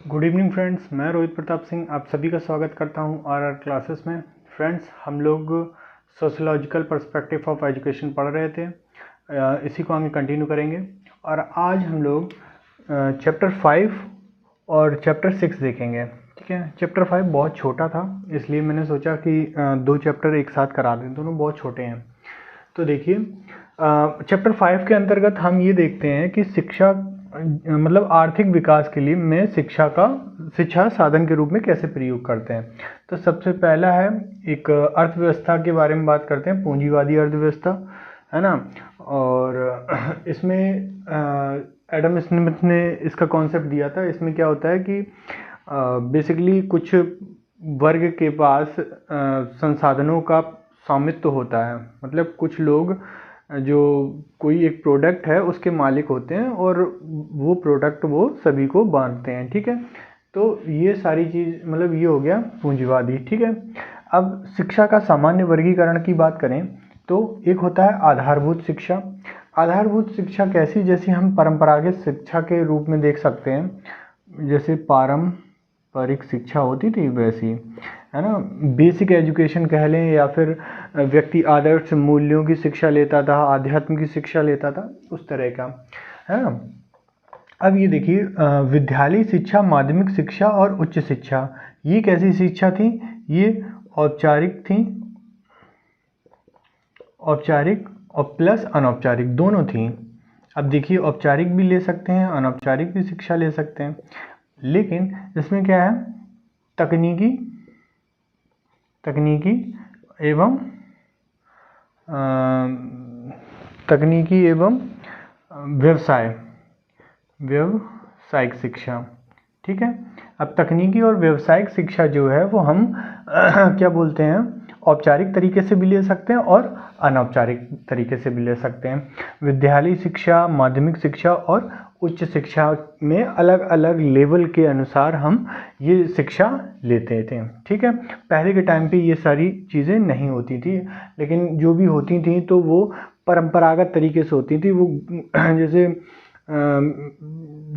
Good evening friends, मैं रोहित प्रताप सिंह आप सभी का स्वागत करता हूं आर क्लासेस में। फ्रेंड्स, हम लोग सोशोलॉजिकल पर्सपेक्टिव ऑफ एजुकेशन पढ़ रहे थे। इसी को आगे कंटिन्यू करेंगे और आज हम लोग चैप्टर 5 और चैप्टर 6 देखेंगे। ठीक है, चैप्टर 5 बहुत छोटा था, इसलिए मैंने सोचा कि दो चैप्टर एक साथ करा दें, दोनों बहुत छोटे हैं। तो देखिए, चैप्टर 5 के अंतर्गत हम ये देखते हैं कि शिक्षा मतलब आर्थिक विकास के लिए मैं शिक्षा साधन के रूप में कैसे प्रयोग करते हैं। तो सबसे पहला है एक अर्थव्यवस्था के बारे में बात करते हैं, पूंजीवादी अर्थव्यवस्था, है ना। और इसमें एडम स्मिथ ने इसका कॉन्सेप्ट दिया था। इसमें क्या होता है कि बेसिकली कुछ वर्ग के पास संसाधनों का स्वामित्व होता है, मतलब कुछ लोग जो कोई एक प्रोडक्ट है उसके मालिक होते हैं और वो प्रोडक्ट वो सभी को बांटते हैं। ठीक है, तो ये सारी चीज़ मतलब ये हो गया पूंजीवादी। ठीक है, अब शिक्षा का सामान्य वर्गीकरण की बात करें तो एक होता है आधारभूत शिक्षा। आधारभूत शिक्षा कैसी, जैसे हम परंपरागत शिक्षा के रूप में देख सकते हैं, जैसे पारंपरिक शिक्षा होती थी वैसी, है ना। बेसिक एजुकेशन कह लें या फिर व्यक्ति आदर्श मूल्यों की शिक्षा लेता था, आध्यात्म की शिक्षा लेता था, उस तरह का, है ना। अब ये देखिए, विद्यालय शिक्षा, माध्यमिक शिक्षा और उच्च शिक्षा, ये कैसी शिक्षा थी? ये औपचारिक थी, औपचारिक और प्लस अनौपचारिक दोनों थी। अब देखिए, औपचारिक भी ले सकते हैं, अनौपचारिक भी शिक्षा ले सकते हैं, लेकिन इसमें क्या है, तकनीकी एवं व्यावसायिक शिक्षा। ठीक है, अब तकनीकी और व्यावसायिक शिक्षा जो है वो हम क्या बोलते हैं, औपचारिक तरीके से भी ले सकते हैं और अनौपचारिक तरीके से भी ले सकते हैं। विद्यालय शिक्षा, माध्यमिक शिक्षा और उच्च शिक्षा में अलग अलग लेवल के अनुसार हम ये शिक्षा लेते थे। ठीक है, पहले के टाइम पे ये सारी चीज़ें नहीं होती थी, लेकिन जो भी होती थी तो वो परंपरागत तरीके से होती थी। वो जैसे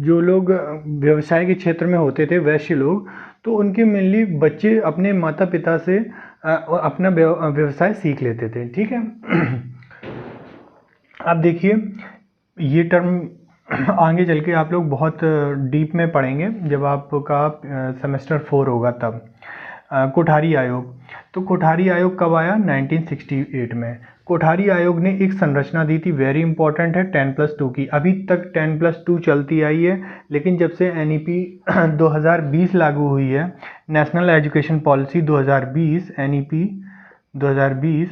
जो लोग व्यवसाय के क्षेत्र में होते थे, वैश्य लोग, तो उनके मेनली बच्चे अपने माता पिता से अपना व्यवसाय सीख लेते थे। ठीक है, अब देखिए, ये टर्म आगे चल के आप लोग बहुत डीप में पढ़ेंगे जब आपका सेमेस्टर 4 होगा तब। कोठारी आयोग, तो कोठारी आयोग कब आया? 1968 में। कोठारी आयोग ने एक संरचना दी थी, वेरी इंपॉर्टेंट है, 10+2 की। अभी तक 10+2 चलती आई है, लेकिन जब से NEP 2020 लागू हुई है, नेशनल एजुकेशन पॉलिसी 2020, NEP 2020,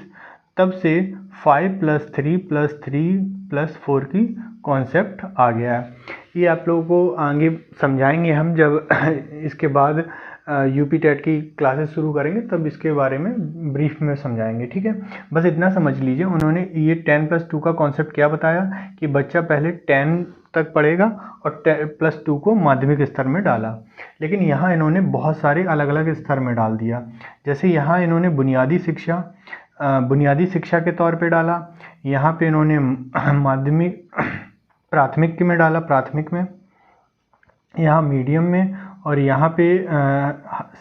तब से 5+3+3+4 की कॉन्सेप्ट आ गया है। ये आप लोगों को आगे समझाएंगे हम, जब इसके बाद UP टेट की क्लासेस शुरू करेंगे तब इसके बारे में ब्रीफ में समझाएंगे। ठीक है, बस इतना समझ लीजिए, उन्होंने ये 10+2 का कॉन्सेप्ट क्या बताया कि बच्चा पहले 10 तक पढ़ेगा और 10+2 को माध्यमिक स्तर में डाला, लेकिन यहाँ इन्होंने बहुत सारे अलग अलग स्तर में डाल दिया। जैसे यहाँ इन्होंने बुनियादी शिक्षा के तौर पे डाला, यहाँ पे इन्होंने प्राथमिक में डाला, प्राथमिक में, यहाँ मीडियम में, और यहाँ पे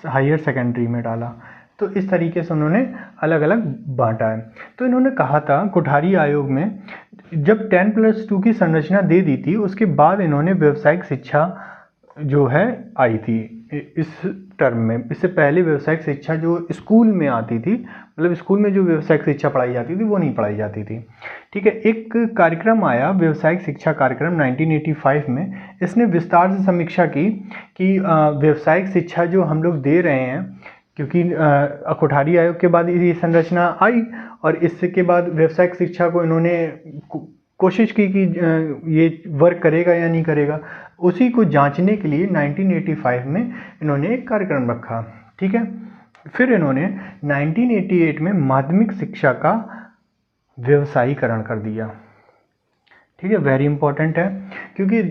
हायर सेकेंडरी में डाला। तो इस तरीके से उन्होंने अलग अलग बांटा है। तो इन्होंने कहा था कोठारी आयोग में, जब 10+2 की संरचना दे दी थी, उसके बाद इन्होंने व्यावसायिक शिक्षा जो है आई थी इस टर्म में। इससे पहले व्यावसायिक शिक्षा जो स्कूल में आती थी, मतलब स्कूल में जो व्यावसायिक शिक्षा पढ़ाई जाती थी वो नहीं पढ़ाई जाती थी। ठीक है, एक कार्यक्रम आया, व्यावसायिक शिक्षा कार्यक्रम 1985 में। इसने विस्तार से समीक्षा की कि व्यावसायिक शिक्षा जो हम लोग दे रहे हैं, क्योंकि कोठारी आयोग के बाद ये संरचना आई और इसके बाद व्यावसायिक शिक्षा को इन्होंने कोशिश की कि ये वर्क करेगा या नहीं करेगा। उसी को जांचने के लिए 1985 में इन्होंने एक कार्यक्रम रखा। ठीक है, फिर इन्होंने 1988 में माध्यमिक शिक्षा का व्यवसायीकरण कर दिया। ठीक है, वेरी इंपॉर्टेंट है, क्योंकि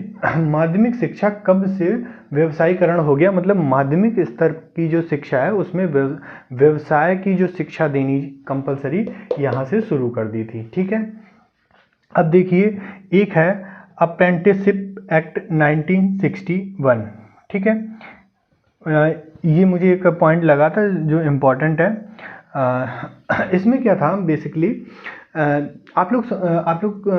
माध्यमिक शिक्षा कब से व्यवसायीकरण हो गया, मतलब माध्यमिक स्तर की जो शिक्षा है उसमें व्यवसाय की जो शिक्षा देनी कंपलसरी यहाँ से शुरू कर दी थी। ठीक है, अब देखिए, एक है अप्रेंटिसशिप एक्ट 1961। ठीक है, ये मुझे एक पॉइंट लगा था जो इम्पोर्टेंट है। इसमें क्या था बेसिकली, आप लोग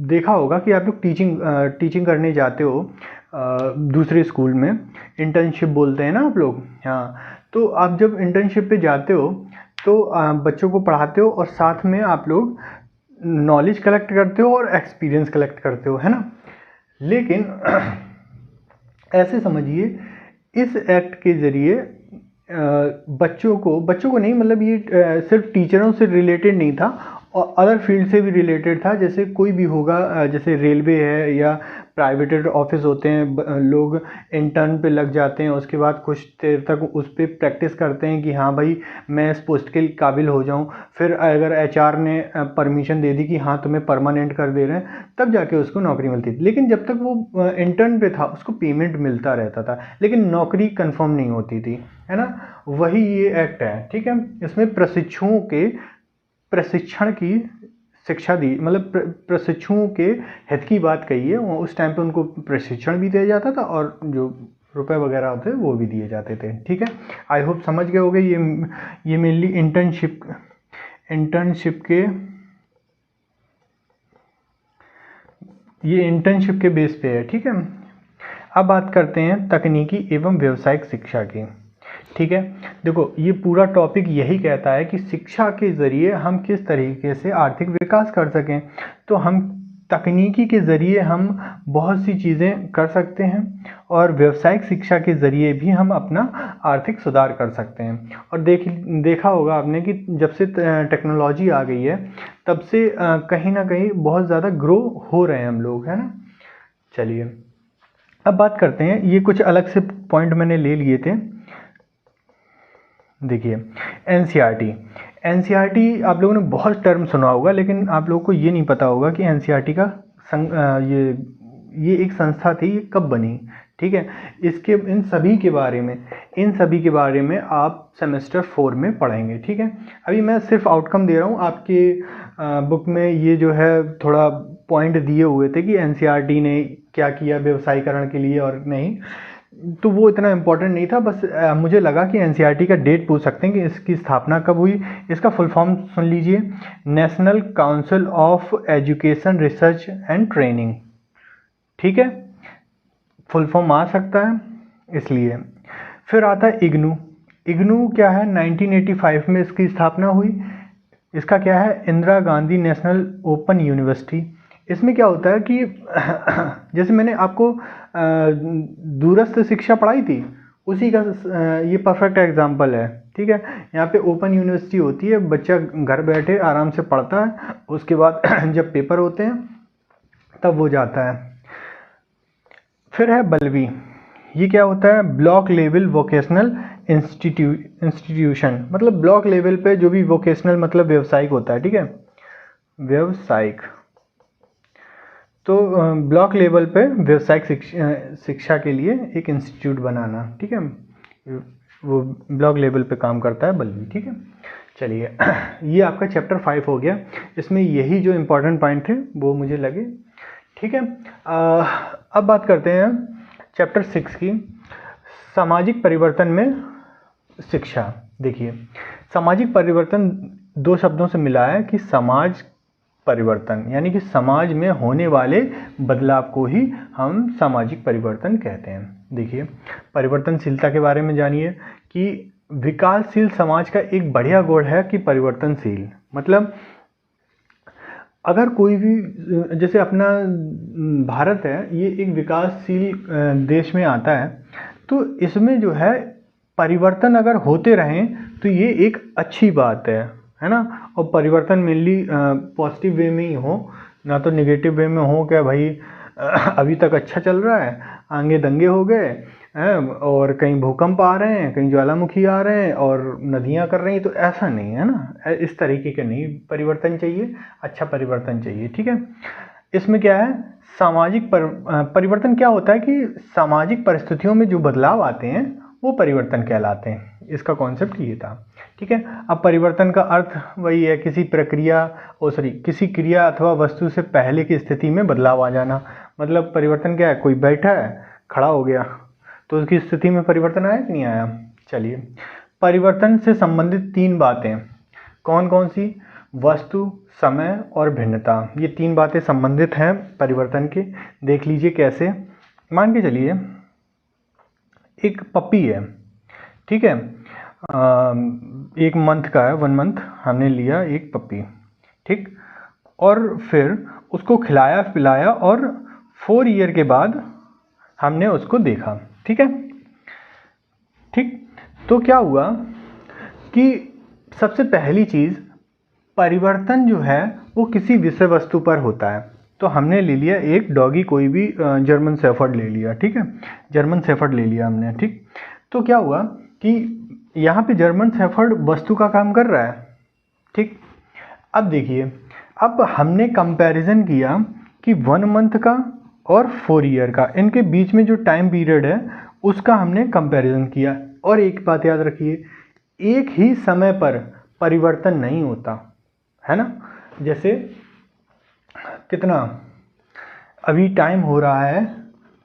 देखा होगा कि आप लोग टीचिंग करने जाते हो दूसरे स्कूल में, इंटर्नशिप बोलते हैं ना आप लोग। हाँ, तो आप जब इंटर्नशिप पे जाते हो तो बच्चों को पढ़ाते हो और साथ में आप लोग नॉलेज कलेक्ट करते हो और एक्सपीरियंस कलेक्ट करते हो, है ना। लेकिन ऐसे समझिए, इस एक्ट के ज़रिए बच्चों को नहीं, मतलब ये सिर्फ टीचरों से रिलेटेड नहीं था और अदर फील्ड से भी रिलेटेड था। जैसे कोई भी होगा, जैसे रेलवे है या प्राइवेटेड ऑफिस होते हैं, लोग इंटर्न पे लग जाते हैं, उसके बाद कुछ देर तक उस पर प्रैक्टिस करते हैं कि हाँ भाई मैं इस पोस्ट के काबिल हो जाऊं। फिर अगर एचआर ने परमिशन दे दी कि हाँ तुम्हें परमानेंट कर दे रहे हैं, तब जाके उसको नौकरी मिलती थी। लेकिन जब तक वो इंटर्न पे था उसको पेमेंट मिलता रहता था, लेकिन नौकरी कंफर्म नहीं होती थी, है ना। वही ये एक्ट है, ठीक है। इसमें प्रशिक्षुओं के प्रशिक्षण की शिक्षा दी, मतलब प्रशिक्षुओं के हित की बात कही है। उस टाइम पे उनको प्रशिक्षण भी दिया जाता था और जो रुपए वगैरह होते वो भी दिए जाते थे, ठीक है। आई होप समझ गए होगे। ये मेनली इंटर्नशिप के बेस पे है, ठीक है। अब बात करते हैं तकनीकी एवं व्यावसायिक शिक्षा की, ठीक है। देखो, ये पूरा टॉपिक यही कहता है कि शिक्षा के ज़रिए हम किस तरीके से आर्थिक विकास कर सकें। तो हम तकनीकी के ज़रिए हम बहुत सी चीज़ें कर सकते हैं और व्यावसायिक शिक्षा के ज़रिए भी हम अपना आर्थिक सुधार कर सकते हैं। और देखा होगा आपने कि जब से टेक्नोलॉजी आ गई है तब से कहीं ना कहीं बहुत ज़्यादा ग्रो हो रहे हैं हम लोग, है ना। चलिए अब बात करते हैं, ये कुछ अलग से पॉइंट मैंने ले लिए थे। देखिए, एनसीईआरटी आप लोगों ने बहुत टर्म सुना होगा, लेकिन आप लोगों को ये नहीं पता होगा कि एनसीईआरटी का ये एक संस्था थी, ये कब बनी, ठीक है। इन सभी के बारे में आप सेमेस्टर 4 में पढ़ेंगे, ठीक है। अभी मैं सिर्फ आउटकम दे रहा हूँ। आपके बुक में ये जो है थोड़ा पॉइंट दिए हुए थे कि एनसीईआरटी ने क्या किया व्यवसायीकरण के लिए और नहीं, तो वो इतना इम्पोर्टेंट नहीं था। बस मुझे लगा कि एनसीईआरटी का डेट पूछ सकते हैं कि इसकी स्थापना कब हुई। इसका फुल फॉर्म सुन लीजिए, national council of education research and training, ठीक है। फुल फॉर्म आ सकता है इसलिए। फिर आता है इग्नू क्या है, 1985 में इसकी स्थापना हुई। इसका क्या है, Indira Gandhi national open university. इसमें क्या होता है कि जैसे मैंने आपको दूरस्थ शिक्षा पढ़ाई थी, उसी का ये परफेक्ट एग्जांपल है, ठीक है। यहाँ पे ओपन यूनिवर्सिटी होती है, बच्चा घर बैठे आराम से पढ़ता है, उसके बाद जब पेपर होते हैं तब वो जाता है। फिर है बल्बी, ये क्या होता है, ब्लॉक लेवल वोकेशनल इंस्टीट्यूशन, मतलब ब्लॉक लेवल पे जो भी वोकेशनल मतलब व्यावसायिक होता है, ठीक है, व्यावसायिक। तो ब्लॉक लेवल पे व्यावसायिक शिक्षा के लिए एक इंस्टीट्यूट बनाना, ठीक है, वो ब्लॉक लेवल पे काम करता है बल्बी, ठीक है। चलिए ये आपका चैप्टर 5 हो गया। इसमें यही जो इम्पोर्टेंट पॉइंट थे वो मुझे लगे, ठीक है। अब बात करते हैं चैप्टर 6 की, सामाजिक परिवर्तन में शिक्षा। देखिए, सामाजिक परिवर्तन दो शब्दों से मिला है कि समाज परिवर्तन, यानी कि समाज में होने वाले बदलाव को ही हम सामाजिक परिवर्तन कहते हैं। देखिए, परिवर्तनशीलता के बारे में जानिए कि विकासशील समाज का एक बढ़िया गुण है कि परिवर्तनशील, मतलब अगर कोई भी, जैसे अपना भारत है, ये एक विकासशील देश में आता है, तो इसमें जो है परिवर्तन अगर होते रहें तो ये एक अच्छी बात है ना। और परिवर्तन मेनली पॉजिटिव वे में ही हो, ना तो नेगेटिव वे में हो, क्या भाई अभी तक अच्छा चल रहा है, आगे दंगे हो गए और कहीं भूकंप आ रहे हैं, कहीं ज्वालामुखी आ रहे हैं और नदियां कर रही हैं, तो ऐसा नहीं है ना, इस तरीके का नहीं परिवर्तन चाहिए, अच्छा परिवर्तन चाहिए, ठीक है। इसमें क्या है, सामाजिक परिवर्तन क्या होता है कि सामाजिक परिस्थितियों में जो बदलाव आते हैं वो परिवर्तन कहलाते हैं। इसका कॉन्सेप्ट ये था, ठीक है। अब परिवर्तन का अर्थ वही है, किसी क्रिया अथवा वस्तु से पहले की स्थिति में बदलाव आ जाना। मतलब परिवर्तन क्या है, कोई बैठा है खड़ा हो गया, तो उसकी स्थिति में परिवर्तन आया कि नहीं आया। चलिए, परिवर्तन से संबंधित 3 बातें कौन कौन सी, वस्तु, समय और भिन्नता, ये 3 बातें संबंधित हैं परिवर्तन के। देख लीजिए कैसे। मान के चलिए एक पपी है, ठीक है, 1 मंथ का है, 1 मंथ हमने लिया एक पपी, ठीक, और फिर उसको खिलाया पिलाया और 4 ईयर के बाद हमने उसको देखा, ठीक है, ठीक। तो क्या हुआ कि सबसे पहली चीज़, परिवर्तन जो है वो किसी विषय वस्तु पर होता है। तो हमने ले लिया एक डॉगी, कोई भी जर्मन शेफर्ड ले लिया, ठीक है, जर्मन शेफर्ड ले लिया हमने, ठीक। तो क्या हुआ कि यहाँ पे जर्मन शेफर्ड वस्तु का काम कर रहा है, ठीक। अब देखिए, अब हमने कंपैरिजन किया कि 1 मंथ का और 4 ईयर का, इनके बीच में जो टाइम पीरियड है उसका हमने कंपैरिजन किया। और एक बात याद रखिए, एक ही समय पर परिवर्तन नहीं होता है ना। जैसे कितना अभी टाइम हो रहा है,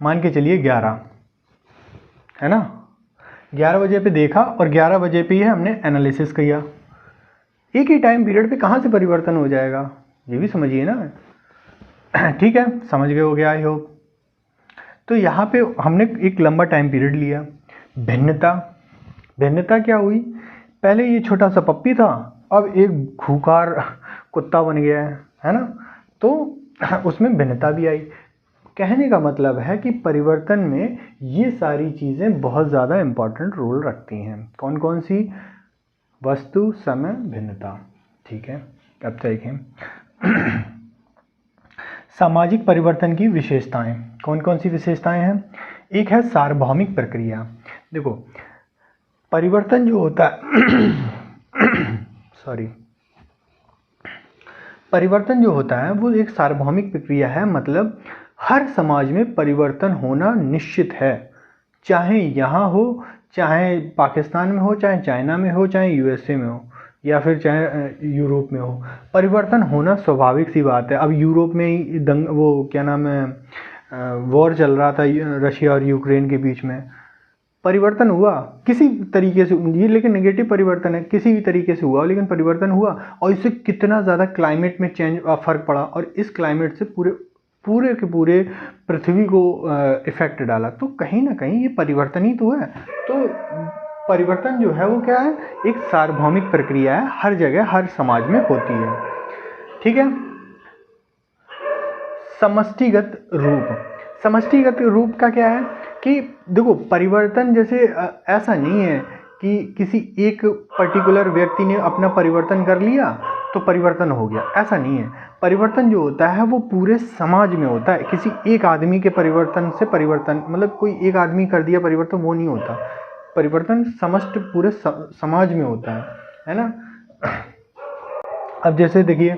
मान के चलिए 11, है ना, 11 बजे पे देखा और 11 बजे पे ही हमने एनालिसिस किया। एक ही टाइम पीरियड पे कहाँ से परिवर्तन हो जाएगा, ये भी समझिए ना। ठीक है, समझ गए हो गया आई होप। तो यहाँ पे हमने एक लंबा टाइम पीरियड लिया। भिन्नता, भिन्नता क्या हुई, पहले ये छोटा सा पप्पी था, अब एक खूंखार कुत्ता बन गया है ना, तो उसमें भिन्नता भी आई। कहने का मतलब है कि परिवर्तन में ये सारी चीज़ें बहुत ज़्यादा इम्पॉर्टेंट रोल रखती हैं। कौन कौन सी, वस्तु, समय, भिन्नता, ठीक है। अब देखें सामाजिक परिवर्तन की विशेषताएं, कौन कौन सी विशेषताएं हैं। एक है सार्वभौमिक प्रक्रिया। देखो, परिवर्तन जो होता है सॉरी, परिवर्तन जो होता है वो एक सार्वभौमिक प्रक्रिया है, मतलब हर समाज में परिवर्तन होना निश्चित है, चाहे यहाँ हो, चाहे पाकिस्तान में हो, चाहे चाइना में हो, चाहे यूएसए में हो, या फिर चाहे यूरोप में हो। परिवर्तन होना स्वाभाविक सी बात है। अब यूरोप में ही वो क्या नाम है, वॉर चल रहा था रशिया और यूक्रेन के बीच में, परिवर्तन हुआ किसी तरीके से, ये लेकिन नेगेटिव परिवर्तन है, किसी भी तरीके से हुआ लेकिन परिवर्तन हुआ, और इससे कितना ज़्यादा क्लाइमेट में चेंज फ़र्क पड़ा, और इस क्लाइमेट से पूरे के पूरे पृथ्वी को इफ़ेक्ट डाला। तो कहीं ना कहीं ये परिवर्तन ही तो है। तो परिवर्तन जो है वो क्या है, एक सार्वभौमिक प्रक्रिया है, हर जगह हर समाज में होती है, ठीक है। समष्टिगत रूप, समष्टिगत रूप का क्या है कि देखो, परिवर्तन जैसे ऐसा नहीं है कि किसी एक पर्टिकुलर व्यक्ति ने अपना परिवर्तन कर लिया तो परिवर्तन हो गया, ऐसा नहीं है। परिवर्तन जो होता है वो पूरे समाज में होता है। किसी एक आदमी के परिवर्तन से परिवर्तन, मतलब कोई एक आदमी कर दिया परिवर्तन, वो नहीं होता। परिवर्तन समस्त पूरे समाज में होता है ना। अब जैसे देखिए,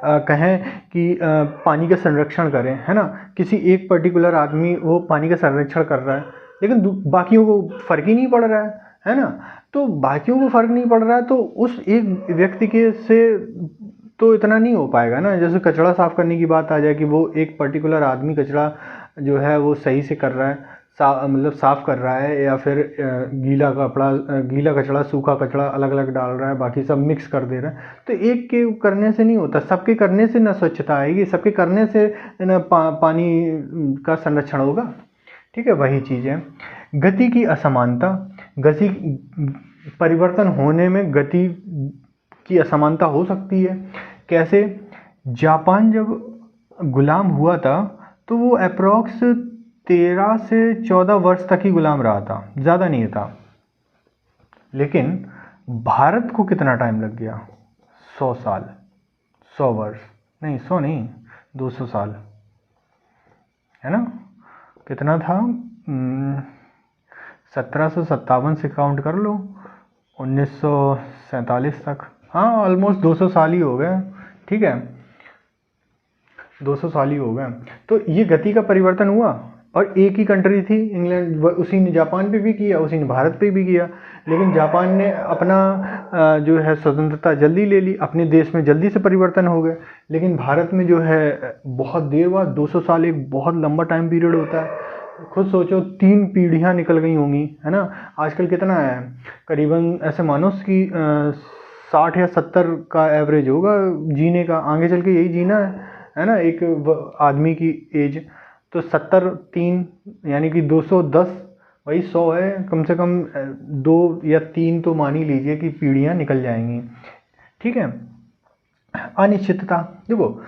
कहें कि पानी का संरक्षण करें, है ना, किसी एक पर्टिकुलर आदमी वो पानी का संरक्षण कर रहा है, लेकिन बाकियों को फर्क ही नहीं पड़ रहा है ना। तो बाकियों को फर्क नहीं पड़ रहा है तो उस एक व्यक्ति के से तो इतना नहीं हो पाएगा ना। जैसे कचरा साफ करने की बात आ जाए कि वो एक पर्टिकुलर आदमी कचरा जो है वो सही से कर रहा है, मतलब साफ़ कर रहा है, या फिर गीला कपड़ा, गीला कचरा, सूखा कचरा अलग अलग डाल रहा है, बाकी सब मिक्स कर दे रहा है। तो एक के करने से नहीं होता, सबके करने से ना स्वच्छता आएगी, सबके करने से ना पानी का संरक्षण होगा, ठीक है। वही चीज़ है गति की असमानता। गति, परिवर्तन होने में गति की असमानता हो सकती है। कैसे, जापान जब गुलाम हुआ था तो वो अप्रॉक्स 13 से 14 वर्ष तक ही गुलाम रहा था, ज़्यादा नहीं था। लेकिन भारत को कितना टाइम लग गया, 100 साल, 100 वर्ष नहीं, 100 नहीं, 200 साल, है ना। कितना था, 1757 से काउंट कर लो, 1947 तक, हाँ ऑलमोस्ट 200 साल ही हो गए, ठीक है, 200 साल ही हो गए। तो ये गति का परिवर्तन हुआ, और एक ही कंट्री थी इंग्लैंड, उसी ने जापान पे भी किया, उसी ने भारत पे भी किया। लेकिन जापान ने अपना जो है स्वतंत्रता जल्दी ले ली, अपने देश में जल्दी से परिवर्तन हो गए। लेकिन भारत में जो है बहुत देर बाद, 200 साल एक बहुत लंबा टाइम पीरियड होता है, खुद सोचो 3 पीढ़ियाँ निकल गई होंगी, है ना। आजकल कितना है, करीबन ऐसे मानो कि 60 या 70 का एवरेज होगा जीने का, आगे चल के यही जीना है ना, एक आदमी की एज। तो 70 3 यानी कि 210, वही 100 है, कम से कम 2 या 3 तो मान ही लीजिए कि पीढ़ियाँ निकल जाएंगी, ठीक है। अनिश्चितता, देखो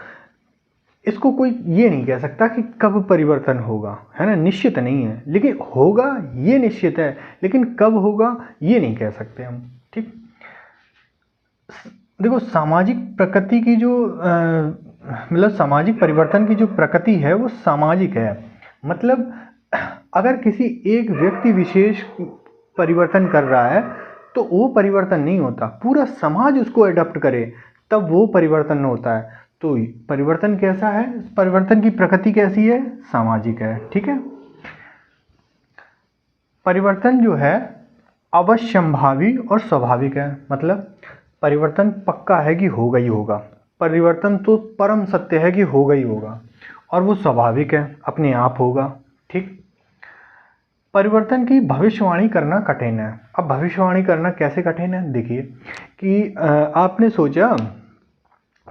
इसको कोई ये नहीं कह सकता कि कब परिवर्तन होगा, है ना, निश्चित नहीं है, लेकिन होगा ये निश्चित है, लेकिन कब होगा ये नहीं कह सकते हम, ठीक। देखो सामाजिक प्रकृति की जो मतलब सामाजिक परिवर्तन की जो प्रकृति है वो सामाजिक है। मतलब अगर किसी एक व्यक्ति विशेष परिवर्तन कर रहा है तो वो परिवर्तन नहीं होता, पूरा समाज उसको अडॉप्ट करे तब वो परिवर्तन होता है। तो परिवर्तन कैसा है, परिवर्तन की प्रकृति कैसी है, सामाजिक है, ठीक है। परिवर्तन जो है अवश्यंभावी और स्वाभाविक है, मतलब परिवर्तन पक्का है कि होगा ही होगा, परिवर्तन तो परम सत्य है कि होगा ही होगा, और वो स्वाभाविक है, अपने आप होगा, ठीक। परिवर्तन की भविष्यवाणी करना कठिन है। अब भविष्यवाणी करना कैसे कठिन है, देखिए कि आपने सोचा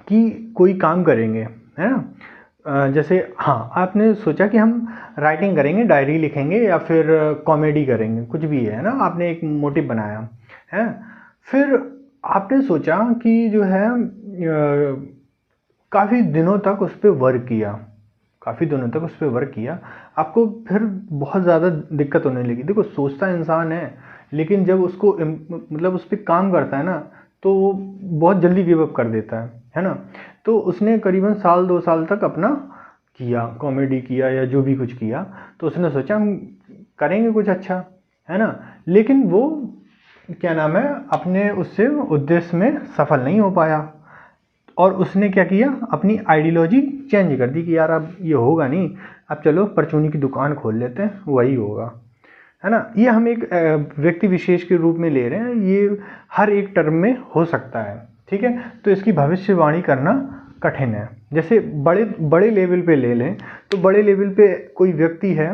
कि कोई काम करेंगे, है ना, जैसे हाँ आपने सोचा कि हम राइटिंग करेंगे, डायरी लिखेंगे या फिर कॉमेडी करेंगे, कुछ भी है ना, आपने एक मोटिव बनाया है। फिर आपने सोचा कि जो है काफ़ी दिनों तक उस पर वर्क किया, काफ़ी दिनों तक उस पर वर्क किया, आपको फिर बहुत ज़्यादा दिक्कत होने लगी। देखो सोचता इंसान है, लेकिन जब उसको मतलब उस पर काम करता है ना तो वो बहुत जल्दी गिव अप कर देता है ना। तो उसने करीबन 1-2 साल तक अपना किया, कॉमेडी किया या जो भी कुछ किया, तो उसने सोचा हम करेंगे कुछ अच्छा, है ना, लेकिन वो क्या नाम है अपने उससे उद्देश्य में सफल नहीं हो पाया, और उसने क्या किया, अपनी आइडियोलॉजी चेंज कर दी कि यार अब ये होगा नहीं, अब चलो परचूनी की दुकान खोल लेते हैं, वही होगा, है ना। ये हम एक व्यक्ति विशेष के रूप में ले रहे हैं, ये हर एक टर्म में हो सकता है, ठीक है। तो इसकी भविष्यवाणी करना कठिन है। जैसे बड़े लेवल पे ले लें तो बड़े लेवल पे कोई व्यक्ति है,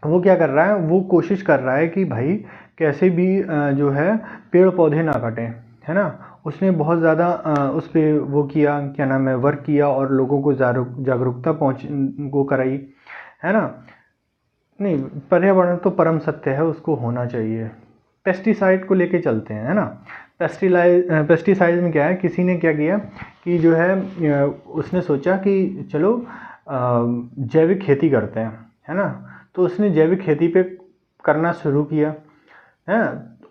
वो क्या कर रहा है, वो कोशिश कर रहा है कि भाई कैसे भी जो है पेड़ पौधे ना कटें, है ना। उसने बहुत ज़्यादा उस पर वो किया, क्या नाम है, वर्क किया और लोगों को जागरूकता वो कराई, है ना। नहीं, पर्यावरण तो परम सत्य है, उसको होना चाहिए। पेस्टिसाइड को लेके चलते हैं, है ना। पेस्टिसाइड में क्या है, किसी ने क्या किया कि जो है उसने सोचा कि चलो जैविक खेती करते हैं, है ना। तो उसने जैविक खेती पे करना शुरू किया, है।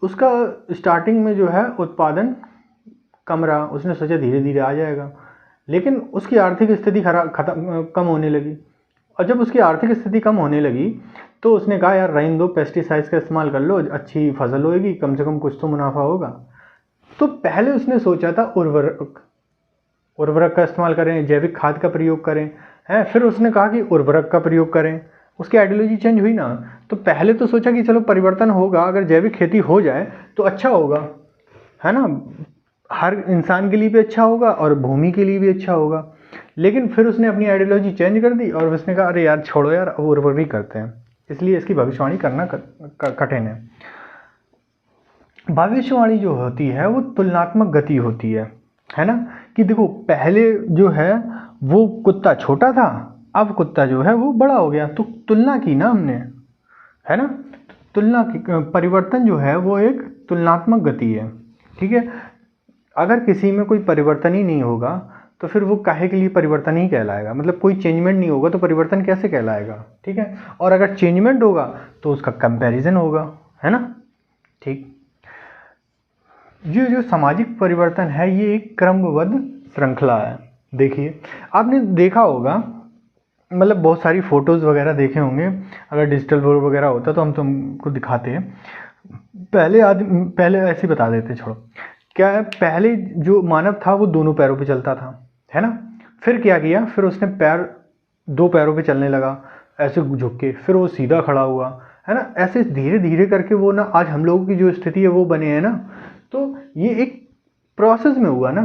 उसका स्टार्टिंग में जो है उत्पादन कम रहा, उसने सोचा धीरे धीरे आ जाएगा, लेकिन उसकी आर्थिक स्थिति कम होने लगी। और जब उसकी आर्थिक स्थिति कम होने लगी तो उसने कहा यार रहने दो, पेस्टिसाइड्स का इस्तेमाल कर लो, अच्छी फसल होएगी, कम से कम कुछ तो मुनाफा होगा। तो पहले उसने सोचा था उर्वरक का इस्तेमाल करें, जैविक खाद का प्रयोग करें, है। फिर उसने कहा कि उर्वरक का प्रयोग करें, उसकी आइडियोलॉजी चेंज हुई ना। तो पहले तो सोचा कि चलो परिवर्तन होगा, अगर जैविक खेती हो जाए तो अच्छा होगा, है ना, हर इंसान के लिए भी अच्छा होगा और भूमि के लिए भी अच्छा होगा। लेकिन फिर उसने अपनी आइडियोलॉजी चेंज कर दी और उसने कहा अरे यार छोड़ो यार, अब उर्वरक करते हैं। इसलिए इसकी भविष्यवाणी करना कठिन है। भविष्यवाणी जो होती है वो तुलनात्मक गति होती है ना, कि देखो पहले जो है वो कुत्ता छोटा था, अब कुत्ता जो है वो बड़ा हो गया, तो तुलना की ना हमने, है ना। तुलना की परिवर्तन जो है वो एक तुलनात्मक गति है, ठीक है। अगर किसी में कोई परिवर्तन ही नहीं होगा तो फिर वो काहे के लिए परिवर्तन ही कहलाएगा, मतलब कोई चेंजमेंट नहीं होगा तो परिवर्तन कैसे कहलाएगा, ठीक है। और अगर चेंजमेंट होगा तो उसका कंपैरिजन होगा, है ना, ठीक। जो सामाजिक परिवर्तन है ये एक क्रमबद्ध श्रृंखला है। देखिए आपने देखा होगा, मतलब बहुत सारी फोटोज़ वगैरह देखे होंगे, अगर डिजिटल बोर्ड वगैरह होता तो हम तुमको दिखाते हैं। पहले ऐसे बता देते, छोड़ो, क्या है, पहले जो मानव था वो दोनों पैरों पे चलता था, है ना। फिर क्या किया, फिर उसने पैर 2 पैरों पे चलने लगा, ऐसे झुक के, फिर वो सीधा खड़ा हुआ, है ना। ऐसे धीरे धीरे करके वो ना आज हम लोगों की जो स्थिति है वो बने हैं ना। तो ये एक प्रोसेस में हुआ ना।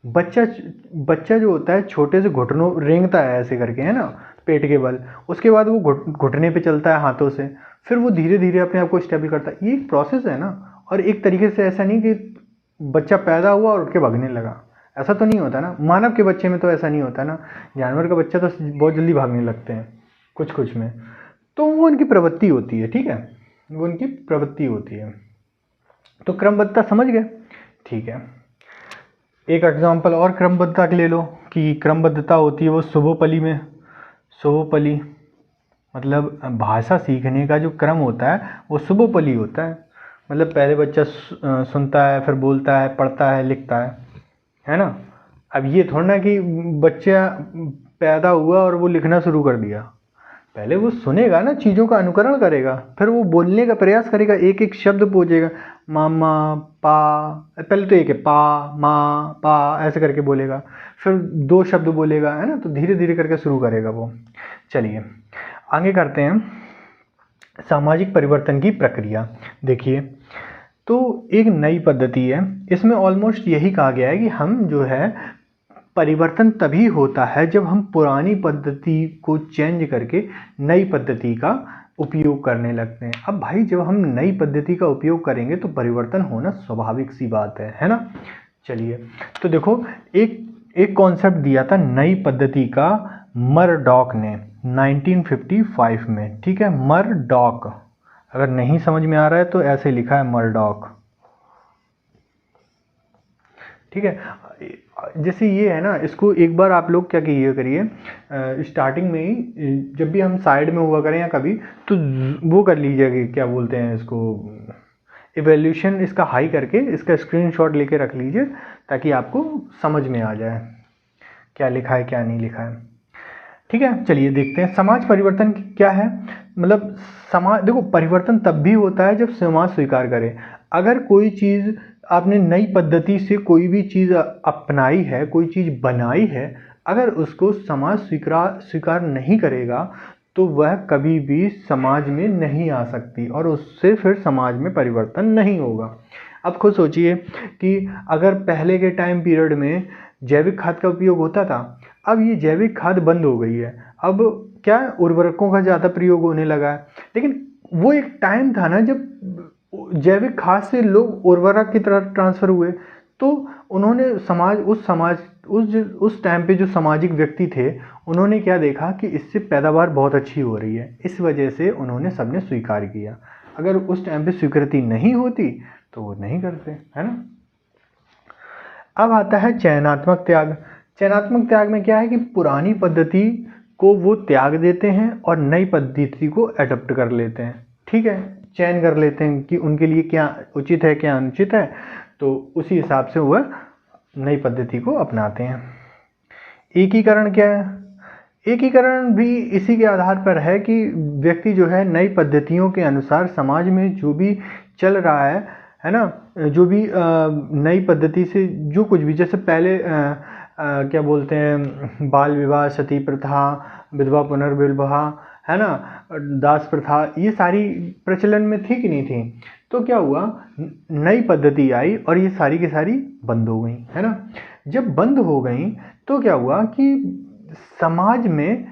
बच्चा जो होता है छोटे से घुटनों रेंगता है ऐसे करके, है ना, पेट के बल, उसके बाद वो घुटने पे चलता है हाथों से, फिर वो धीरे धीरे अपने आप को स्टेबल करता है। ये एक प्रोसेस है ना। और एक तरीके से ऐसा नहीं कि बच्चा पैदा हुआ और उठ के भागने लगा, ऐसा तो नहीं होता ना। मानव के बच्चे में तो ऐसा नहीं होता ना, जानवर का बच्चा तो बहुत जल्दी भागने लगते हैं कुछ कुछ में, तो वो उनकी प्रवृत्ति होती है, ठीक है, वो उनकी प्रवृत्ति होती है। तो क्रमबद्धता समझ गए, ठीक है। एक एग्जांपल और क्रमबद्धता के ले लो कि क्रमबद्धता होती है वो शुभोपली में। शुभोपली मतलब भाषा सीखने का जो क्रम होता है वो शुभोपली होता है। मतलब पहले बच्चा सुनता है, फिर बोलता है, पढ़ता है, लिखता है ना। अब ये थोड़ा ना कि बच्चा पैदा हुआ और वो लिखना शुरू कर दिया। पहले वो सुनेगा ना, चीज़ों का अनुकरण करेगा, फिर वो बोलने का प्रयास करेगा, एक एक शब्द पूछेगा, मामा, पा, पहले तो एक है पा, माँ, पा, ऐसे करके बोलेगा, फिर 2 शब्द बोलेगा, है ना। तो धीरे धीरे करके शुरू करेगा वो। चलिए आगे करते हैं सामाजिक परिवर्तन की प्रक्रिया। देखिए, तो एक नई पद्धति है, इसमें ऑलमोस्ट यही कहा गया है कि हम जो है परिवर्तन तभी होता है जब हम पुरानी पद्धति को चेंज करके नई पद्धति का उपयोग करने लगते हैं। अब भाई जब हम नई पद्धति का उपयोग करेंगे तो परिवर्तन होना स्वाभाविक सी बात है ना। चलिए, तो देखो एक कॉन्सेप्ट दिया था नई पद्धति का मरडॉक ने 1955 में, ठीक है। मरडॉक, अगर नहीं समझ में आ रहा है तो ऐसे लिखा है मरडॉक, ठीक है। जैसे ये है ना, इसको एक बार आप लोग क्या करिए, स्टार्टिंग में ही जब भी हम साइड में हुआ करें या कभी, तो वो कर लीजिएगा, क्या बोलते हैं इसको, इवैल्यूएशन इसका हाई करके इसका स्क्रीनशॉट लेके रख लीजिए ताकि आपको समझ में आ जाए क्या लिखा है क्या नहीं लिखा है, ठीक है। चलिए देखते हैं समाज परिवर्तन क्या है। मतलब समाज, देखो परिवर्तन तब भी होता है जब समाज स्वीकार करे। अगर कोई चीज़ आपने नई पद्धति से कोई भी चीज़ अपनाई है, कोई चीज़ बनाई है, अगर उसको समाज स्वीकार नहीं करेगा तो वह कभी भी समाज में नहीं आ सकती और उससे फिर समाज में परिवर्तन नहीं होगा। अब खुद सोचिए कि अगर पहले के टाइम पीरियड में जैविक खाद का उपयोग होता था, अब ये जैविक खाद बंद हो गई है, अब क्या उर्वरकों का ज़्यादा प्रयोग होने लगा है। लेकिन वो एक टाइम था ना जब जैविक खाद से लोग उर्वरक की तरफ ट्रांसफ़र हुए, तो उन्होंने उस टाइम पे जो सामाजिक व्यक्ति थे उन्होंने क्या देखा कि इससे पैदावार बहुत अच्छी हो रही है, इस वजह से उन्होंने सबने स्वीकार किया। अगर उस टाइम पे स्वीकृति नहीं होती तो वो नहीं करते, है ना। अब आता है चयनात्मक त्याग। चयनात्मक त्याग में क्या है कि पुरानी पद्धति को वो त्याग देते हैं और नई पद्धति को अडॉप्ट कर लेते हैं, ठीक है। चयन कर लेते हैं कि उनके लिए क्या उचित है क्या अनुचित है, तो उसी हिसाब से वह नई पद्धति को अपनाते हैं। एकीकरण क्या है? एकीकरण भी इसी के आधार पर है कि व्यक्ति जो है नई पद्धतियों के अनुसार समाज में जो भी चल रहा है ना, जो भी नई पद्धति से जो कुछ भी, जैसे पहले क्या बोलते हैं, बाल विवाह, सती प्रथा, विधवा पुनर्विवाह, है ना, दास प्रथा, ये सारी प्रचलन में थी कि नहीं थी। तो क्या हुआ, नई पद्धति आई और ये सारी की सारी बंद हो गई, है ना। जब बंद हो गई तो क्या हुआ कि समाज में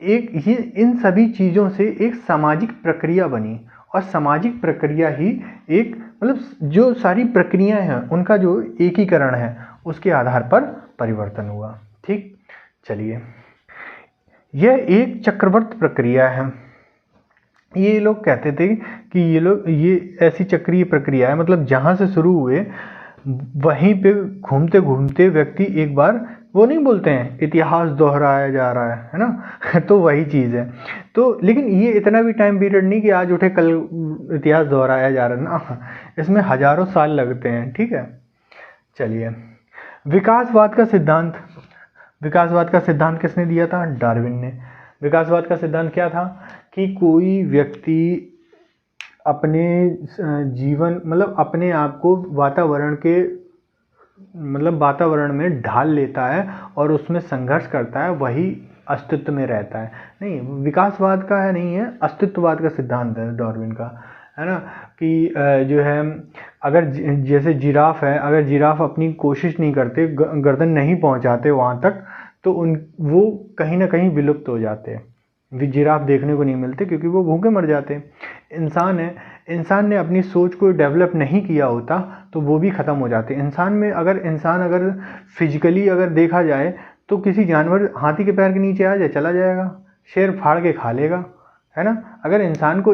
ये इन सभी चीज़ों से एक सामाजिक प्रक्रिया बनी और सामाजिक प्रक्रिया ही एक, मतलब जो सारी प्रक्रियाएं हैं उनका जो एकीकरण है उसके आधार पर परिवर्तन हुआ, ठीक। चलिए, यह एक चक्रवर्त प्रक्रिया है। ये लोग कहते थे कि ये ऐसी चक्रीय प्रक्रिया है, मतलब जहाँ से शुरू हुए वहीं पे घूमते घूमते व्यक्ति एक बार, वो नहीं बोलते हैं इतिहास दोहराया जा रहा है ना तो वही चीज़ है। तो लेकिन ये इतना भी टाइम पीरियड नहीं कि आज उठे कल इतिहास दोहराया जा रहा है ना, इसमें हजारों साल लगते हैं, ठीक है। चलिए, विकासवाद का सिद्धांत। विकासवाद का सिद्धांत किसने दिया था? डार्विन ने। विकासवाद का सिद्धांत क्या था कि कोई व्यक्ति अपने जीवन, मतलब अपने आप को वातावरण में ढाल लेता है और उसमें संघर्ष करता है, वही अस्तित्व में रहता है। नहीं, विकासवाद का है नहीं है, अस्तित्ववाद का सिद्धांत है डार्विन का, है ना। कि जो है, अगर जैसे जिराफ है, अगर जिराफ अपनी कोशिश नहीं करते, गर्दन नहीं पहुंचाते वहाँ तक, तो वो कहीं ना कहीं विलुप्त हो जाते हैं। जिराफ देखने को नहीं मिलते क्योंकि वो भूखे मर जाते। इंसान ने अपनी सोच को डेवलप नहीं किया होता तो वो भी ख़त्म हो जाते। इंसान अगर फिजिकली अगर देखा जाए तो किसी जानवर, हाथी के पैर के नीचे आ जाए चला जाएगा, शेर फाड़ के खा लेगा, है ना। अगर इंसान को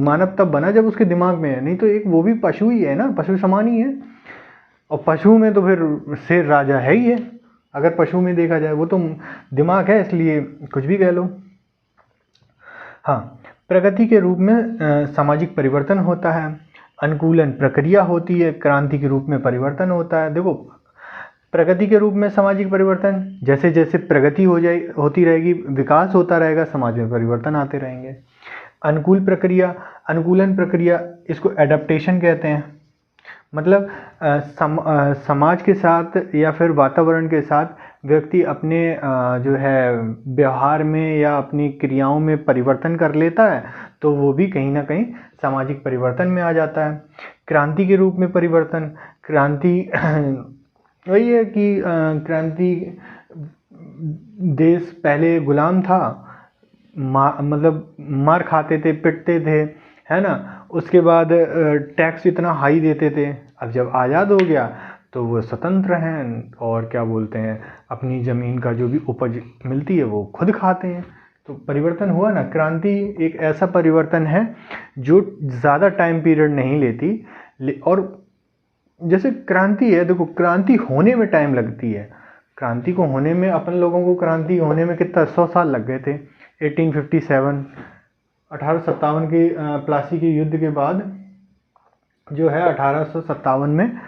मानव तब बना जब उसके दिमाग में है, नहीं तो एक वो भी पशु ही है ना, पशु समान ही है। और पशु में तो फिर शेर राजा है ही है, अगर पशु में देखा जाए। वो तो दिमाग है, इसलिए कुछ भी कह लो। हाँ, प्रगति के रूप में सामाजिक परिवर्तन होता है, अनुकूलन प्रक्रिया होती है, क्रांति के रूप में परिवर्तन होता है। देखो, प्रगति के रूप में सामाजिक परिवर्तन, जैसे जैसे प्रगति होती रहेगी, विकास होता रहेगा, समाज में परिवर्तन आते रहेंगे। अनुकूलन प्रक्रिया, इसको एडेप्टेशन कहते हैं। मतलब समाज के साथ या फिर वातावरण के साथ व्यक्ति अपने जो है व्यवहार में या अपनी क्रियाओं में परिवर्तन कर लेता है, तो वो भी कहीं ना कहीं सामाजिक परिवर्तन में आ जाता है। क्रांति के रूप में परिवर्तन, क्रांति वही है कि क्रांति, देश पहले गुलाम था, मतलब मार खाते थे, पिटते थे, है ना। उसके बाद टैक्स इतना हाई देते थे। अब जब आज़ाद हो गया तो वो स्वतंत्र हैं और क्या बोलते हैं, अपनी ज़मीन का जो भी उपज मिलती है वो खुद खाते हैं। तो परिवर्तन हुआ ना। क्रांति एक ऐसा परिवर्तन है जो ज़्यादा टाइम पीरियड नहीं लेती, और जैसे क्रांति है, देखो क्रांति होने में टाइम लगती है। क्रांति को होने में, अपन लोगों को क्रांति होने में कितना 100 साल लग गए थे। 1857 1857 के प्लासी के युद्ध के बाद जो है 1857 में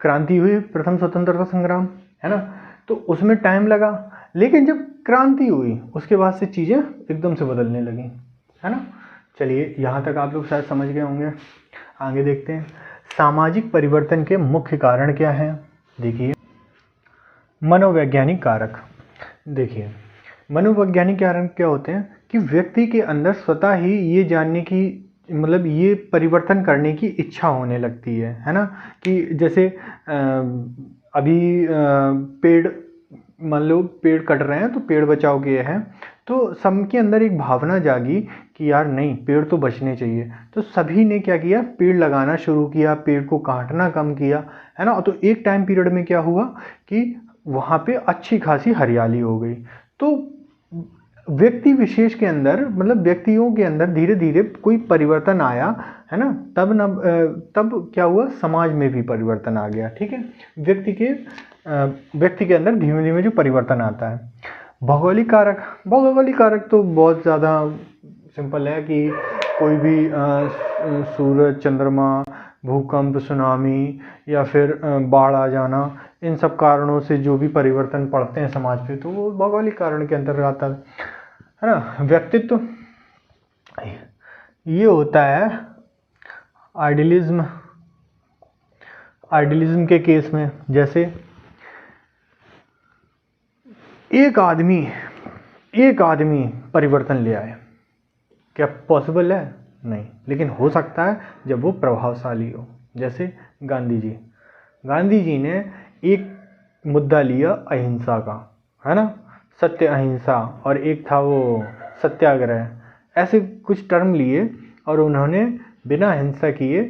क्रांति हुई, प्रथम स्वतंत्रता संग्राम, है ना। तो उसमें टाइम लगा, लेकिन जब क्रांति हुई उसके बाद से चीज़ें एकदम से बदलने लगी, है ना। चलिए, यहाँ तक आप लोग शायद समझ गए होंगे। आगे देखते हैं, सामाजिक परिवर्तन के मुख्य कारण क्या हैं। देखिए, मनोवैज्ञानिक कारक। देखिए, मनोवैज्ञानिक कारण क्या होते हैं कि व्यक्ति के अंदर स्वतः ही ये जानने की, मतलब ये परिवर्तन करने की इच्छा होने लगती है ना। कि जैसे अभी पेड़, मान लो पेड़ कट रहे हैं तो पेड़ बचाओ के हैं, तो सबके अंदर एक भावना जागी कि यार नहीं, पेड़ तो बचने चाहिए। तो सभी ने क्या किया, पेड़ लगाना शुरू किया, पेड़ को काटना कम किया, है ना। तो एक टाइम पीरियड में क्या हुआ कि वहाँ पे अच्छी खासी हरियाली हो गई। तो व्यक्ति विशेष के अंदर, मतलब व्यक्तियों के अंदर धीरे धीरे कोई परिवर्तन आया, है ना। तब क्या हुआ, समाज में भी परिवर्तन आ गया। ठीक है, व्यक्ति के अंदर धीमे धीमे जो परिवर्तन आता है। भौगोलिक कारक तो बहुत ज़्यादा सिंपल है कि कोई भी सूरज, चंद्रमा, भूकंप, सुनामी या फिर बाढ़ आ जाना, इन सब कारणों से जो भी परिवर्तन पड़ते हैं समाज पे, तो वो भौगोलिक कारण के अंतर्गत आता है ना। व्यक्तित्व ये होता है आइडियलिज्म के केस में। जैसे एक आदमी परिवर्तन ले आए, क्या पॉसिबल है? नहीं, लेकिन हो सकता है जब वो प्रभावशाली हो। जैसे गांधी जी ने एक मुद्दा लिया अहिंसा का, है ना, सत्य अहिंसा, और एक था वो सत्याग्रह। ऐसे कुछ टर्म लिए और उन्होंने बिना हिंसा किए,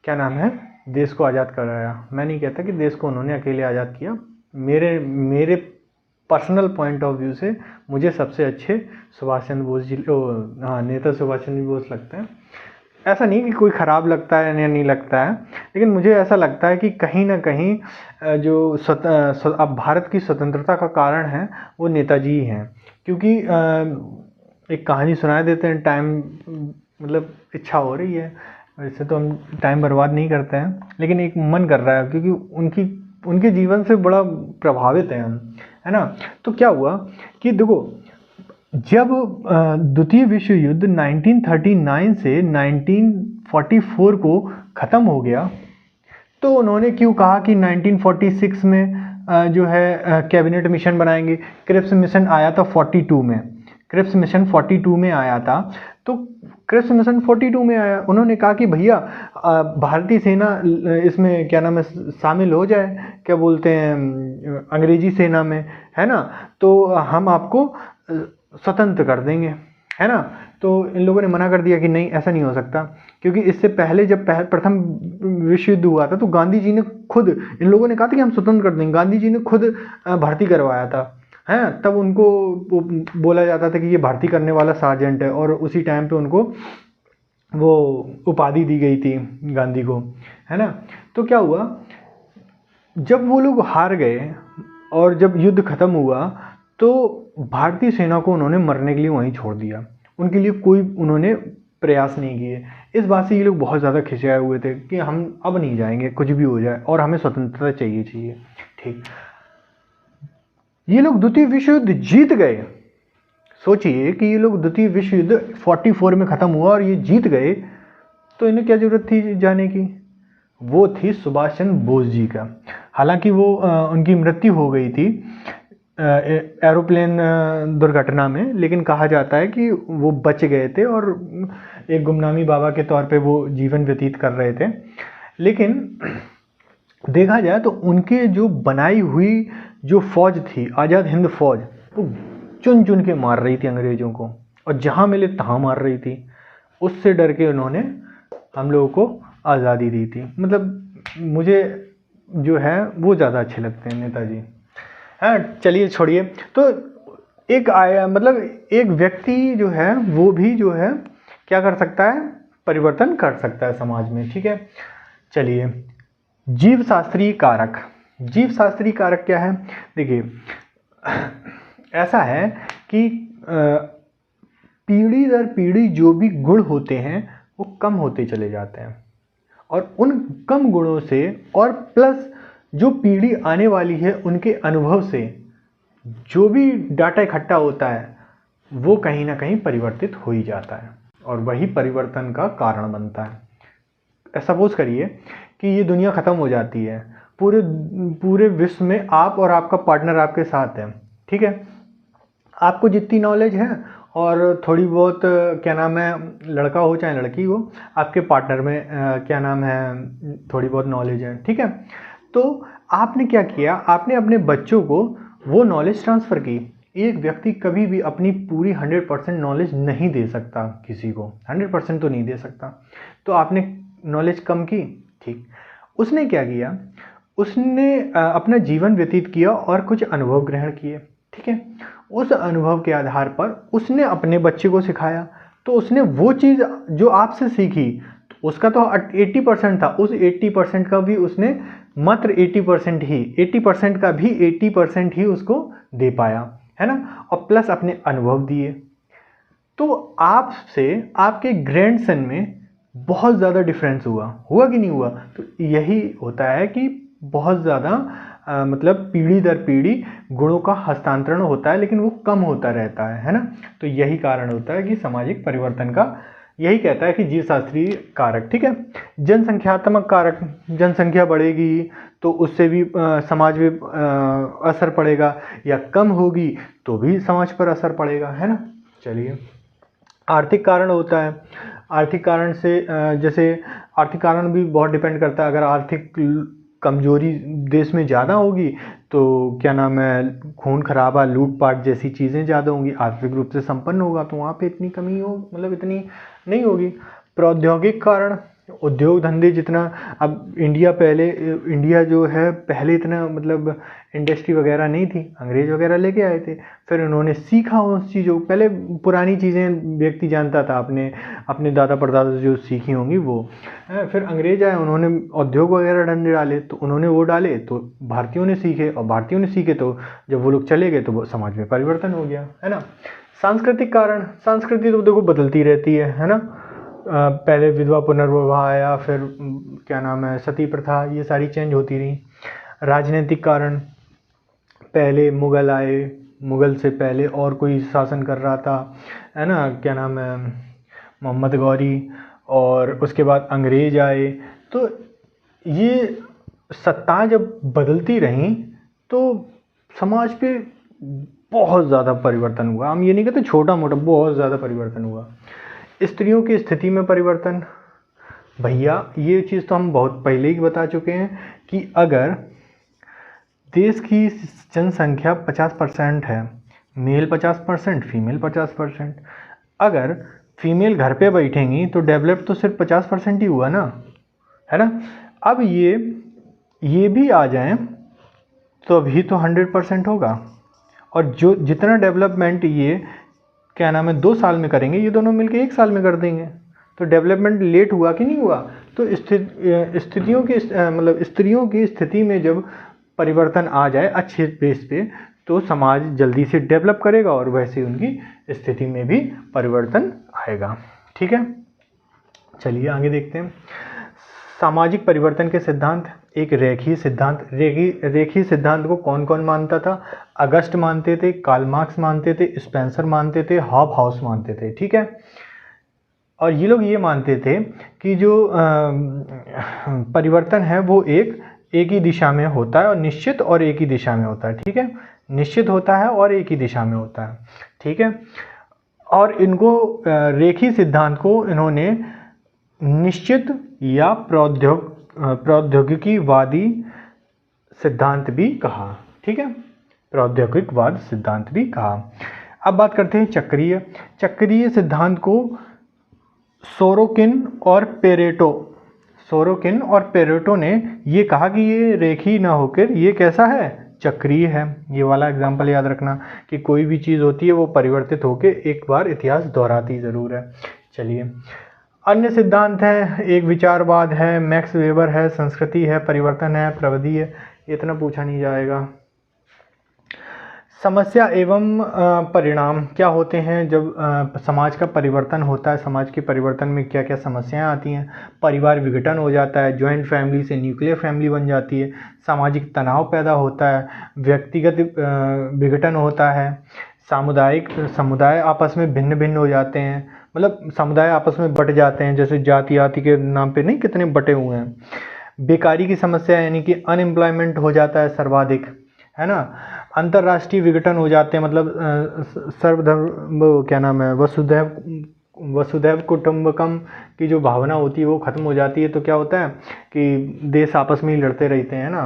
क्या नाम है, देश को आज़ाद कराया। मैं नहीं कहता कि देश को उन्होंने अकेले आज़ाद किया, मेरे पर्सनल पॉइंट ऑफ व्यू से मुझे सबसे अच्छे सुभाष चंद्र बोस जी, नेता सुभाष चंद्र बोस लगते हैं। ऐसा नहीं कि कोई ख़राब लगता है या नहीं लगता है, लेकिन मुझे ऐसा लगता है कि कहीं ना कहीं जो अब भारत की स्वतंत्रता का कारण है वो नेताजी ही हैं। क्योंकि एक कहानी सुना देते हैं, टाइम, मतलब इच्छा हो रही है, वैसे तो हम टाइम बर्बाद नहीं करते हैं, लेकिन एक मन कर रहा है क्योंकि उनके जीवन से बड़ा प्रभावित हैं हम, है ना। तो क्या हुआ कि देखो, जब द्वितीय विश्व युद्ध 1939 से 1944 को ख़त्म हो गया, तो उन्होंने क्यों कहा कि 1946 में जो है कैबिनेट मिशन बनाएंगे। क्रिप्स मिशन आया था 42 में, क्रिप्स मिशन 42 में आया था। तो क्रिप्स मिशन 42 में आया, उन्होंने कहा कि भैया भारतीय सेना इसमें क्या नाम है शामिल हो जाए, क्या बोलते हैं, अंग्रेजी सेना में, है ना। तो हम आपको स्वतंत्र कर देंगे, है ना। तो इन लोगों ने मना कर दिया कि नहीं, ऐसा नहीं हो सकता, क्योंकि इससे पहले जब प्रथम विश्व युद्ध हुआ था तो गांधी जी ने खुद, इन लोगों ने कहा था कि हम स्वतंत्र कर देंगे, गांधी जी ने खुद भर्ती करवाया था, है। तब उनको बोला जाता था कि ये भर्ती करने वाला सार्जेंट है, और उसी टाइम पे उनको वो उपाधि दी गई थी गांधी को, है ना। तो क्या हुआ, जब वो लोग हार गए और जब युद्ध खत्म हुआ तो भारतीय सेना को उन्होंने मरने के लिए वहीं छोड़ दिया, उनके लिए कोई उन्होंने प्रयास नहीं किए। इस बात से ये लोग बहुत ज़्यादा खिंचाए हुए थे कि हम अब नहीं जाएंगे, कुछ भी हो जाए, और हमें स्वतंत्रता चाहिए। ठीक, ये लोग द्वितीय विश्व युद्ध जीत गए। सोचिए कि ये लोग द्वितीय विश्व युद्ध 44 में ख़त्म हुआ और ये जीत गए, तो इन्हें क्या ज़रूरत थी जाने की। वो थी सुभाष चंद्र बोस जी का। हालांकि वो उनकी मृत्यु हो गई थी एरोप्लेन दुर्घटना में, लेकिन कहा जाता है कि वो बच गए थे और एक गुमनामी बाबा के तौर पे वो जीवन व्यतीत कर रहे थे। लेकिन देखा जाए तो उनके जो बनाई हुई जो फौज थी, आज़ाद हिंद फौज, वो चुन चुन के मार रही थी अंग्रेज़ों को, और जहाँ मिले तहाँ मार रही थी। उससे डर के उन्होंने हम लोगों को आज़ादी दी थी। मतलब मुझे जो है वो ज़्यादा अच्छे लगते हैं नेताजी। हाँ, चलिए छोड़िए। तो एक मतलब एक व्यक्ति जो है वो भी जो है क्या कर सकता है, परिवर्तन कर सकता है समाज में, ठीक है। चलिए, जीव शास्त्रीय कारक। जीव शास्त्रीय कारक क्या है, देखिए ऐसा है कि पीढ़ी दर पीढ़ी जो भी गुण होते हैं वो कम होते चले जाते हैं, और उन कम गुणों से और प्लस जो पीढ़ी आने वाली है उनके अनुभव से जो भी डाटा इकट्ठा होता है वो कहीं ना कहीं परिवर्तित हो ही जाता है, और वही परिवर्तन का कारण बनता है। सपोज करिए कि ये दुनिया ख़त्म हो जाती है, पूरे विश्व में आप और आपका पार्टनर आपके साथ है, ठीक है। आपको जितनी नॉलेज है और थोड़ी बहुत क्या नाम है, लड़का हो चाहे लड़की हो, आपके पार्टनर में क्या नाम है, थोड़ी बहुत नॉलेज है, ठीक है। तो आपने क्या किया, आपने अपने बच्चों को वो नॉलेज ट्रांसफ़र की। एक व्यक्ति कभी भी अपनी पूरी 100% नॉलेज नहीं दे सकता किसी को, 100% तो नहीं दे सकता। तो आपने नॉलेज कम की, ठीक। उसने क्या किया, उसने अपना जीवन व्यतीत किया और कुछ अनुभव ग्रहण किए, ठीक है। उस अनुभव के आधार पर उसने अपने बच्चे को सिखाया, तो उसने वो चीज़ जो आपसे सीखी, तो उसका तो 80% था, उस 80% का भी उसने मात्र 80% ही, 80% का भी 80% ही उसको दे पाया, है ना, और प्लस अपने अनुभव दिए। तो आपसे आपके ग्रैंडसन में बहुत ज़्यादा डिफरेंस हुआ कि नहीं हुआ। तो यही होता है कि बहुत ज़्यादा मतलब पीढ़ी दर पीढ़ी गुणों का हस्तांतरण होता है, लेकिन वो कम होता रहता है ना। तो यही कारण होता है कि सामाजिक परिवर्तन का, यही कहता है कि जीवशास्त्रीय कारक, ठीक है। जनसंख्यात्मक कारक, जनसंख्या बढ़ेगी तो उससे भी समाज में असर पड़ेगा, या कम होगी तो भी समाज पर असर पड़ेगा, है ना। चलिए, आर्थिक कारण होता है। आर्थिक कारण से जैसे आर्थिक कारण भी बहुत डिपेंड करता है। अगर आर्थिक कमजोरी देश में ज़्यादा होगी तो क्या नाम है, खून खराबा, लूटपाट जैसी चीज़ें ज़्यादा होंगी। आर्थिक रूप से संपन्न होगा तो वहाँ पे इतनी कमी हो, मतलब इतनी नहीं होगी। प्रौद्योगिक कारण, उद्योग धंधे जितना, अब इंडिया जो है पहले इतना मतलब इंडस्ट्री वगैरह नहीं थी, अंग्रेज वगैरह लेके आए थे, फिर उन्होंने सीखा उस चीज़ों, पहले पुरानी चीज़ें व्यक्ति जानता था, अपने दादा परदादा जो सीखी होंगी वो, फिर अंग्रेज आए, उन्होंने उद्योग वगैरह धंधे डाले, तो उन्होंने वो डाले तो भारतीयों ने सीखे, और भारतीयों ने सीखे तो जब वो लोग चले गए तो वो समाज में परिवर्तन हो गया, है ना। सांस्कृतिक कारण, संस्कृति तो देखो बदलती रहती है ना। पहले विधवा पुनर्विवाह आया, फिर क्या नाम है, सती प्रथा, ये सारी चेंज होती रही। राजनीतिक कारण, पहले मुगल आए, मुगल से पहले और कोई शासन कर रहा था, है ना, क्या नाम है, मोहम्मद गौरी, और उसके बाद अंग्रेज आए। तो ये सत्ताएं जब बदलती रहीं तो समाज पे बहुत ज़्यादा परिवर्तन हुआ। हम ये नहीं कहते छोटा मोटा, बहुत ज़्यादा परिवर्तन हुआ। स्त्रियों की स्थिति में परिवर्तन, भैया ये चीज़ तो हम बहुत पहले ही बता चुके हैं कि अगर देश की जनसंख्या 50% है, मेल 50%, फीमेल 50%। अगर फीमेल घर पे बैठेंगी तो डेवलप तो सिर्फ 50% ही हुआ ना, है ना। अब ये भी आ जाएं तो अभी तो 100% होगा। और जो जितना डेवलपमेंट ये क्या नाम है 2 साल में करेंगे, ये दोनों मिलके 1 साल में कर देंगे। तो डेवलपमेंट लेट हुआ कि नहीं हुआ। तो स्थितियों की मतलब स्त्रियों की स्थिति में जब परिवर्तन आ जाए अच्छे बेस पे, तो समाज जल्दी से डेवलप करेगा और वैसे उनकी स्थिति में भी परिवर्तन आएगा। ठीक है, चलिए आगे देखते हैं। सामाजिक परिवर्तन के सिद्धांत। एक रेखीय सिद्धांत। रेखीय सिद्धांत को कौन कौन मानता था? अगस्ट मानते थे, कार्ल मार्क्स मानते थे, स्पेंसर मानते थे, हॉबहाउस मानते थे। ठीक है, और ये लोग ये मानते थे कि जो परिवर्तन है वो एक ही दिशा में होता है और निश्चित और एक ही दिशा में होता है। ठीक है, निश्चित होता है और एक ही दिशा में होता है। ठीक है, और इनको रेखीय सिद्धांत को इन्होंने निश्चित या प्रौद्योगिकीवादी सिद्धांत भी कहा। ठीक है, प्रौद्योगिकवाद सिद्धांत भी कहा। अब बात करते हैं चक्रीय सिद्धांत को सोरोकिन और पेरेटो ने ये कहा कि ये रेखीय ना होकर ये कैसा है, चक्रीय है। ये वाला एग्जाम्पल याद रखना कि कोई भी चीज़ होती है वो परिवर्तित होकर एक बार इतिहास दोहराती ज़रूर है। चलिए, अन्य सिद्धांत है, एक विचारवाद है, मैक्स वेबर है, संस्कृति है, परिवर्तन है, प्रविधि है। इतना पूछा नहीं जाएगा। समस्या एवं परिणाम क्या होते हैं जब समाज का परिवर्तन होता है। समाज के परिवर्तन में क्या क्या समस्याएं आती हैं। परिवार विघटन हो जाता है, जॉइंट फैमिली से न्यूक्लियर फैमिली बन जाती है, सामाजिक तनाव पैदा होता है, व्यक्तिगत विघटन होता है, समुदाय आपस में भिन्न भिन्न हो जाते हैं, मतलब समुदाय आपस में बट जाते हैं, जैसे जाति के नाम पे नहीं कितने बटे हुए हैं। बेकारी की समस्या यानी कि अनएम्प्लॉयमेंट हो जाता है सर्वाधिक, है ना। अंतर्राष्ट्रीय विघटन हो जाते हैं, मतलब सर्वधर्म क्या नाम है वसुधैव कुटुंबकम की जो भावना होती है वो खत्म हो जाती है। तो क्या होता है कि देश आपस में ही लड़ते रहते हैं ना।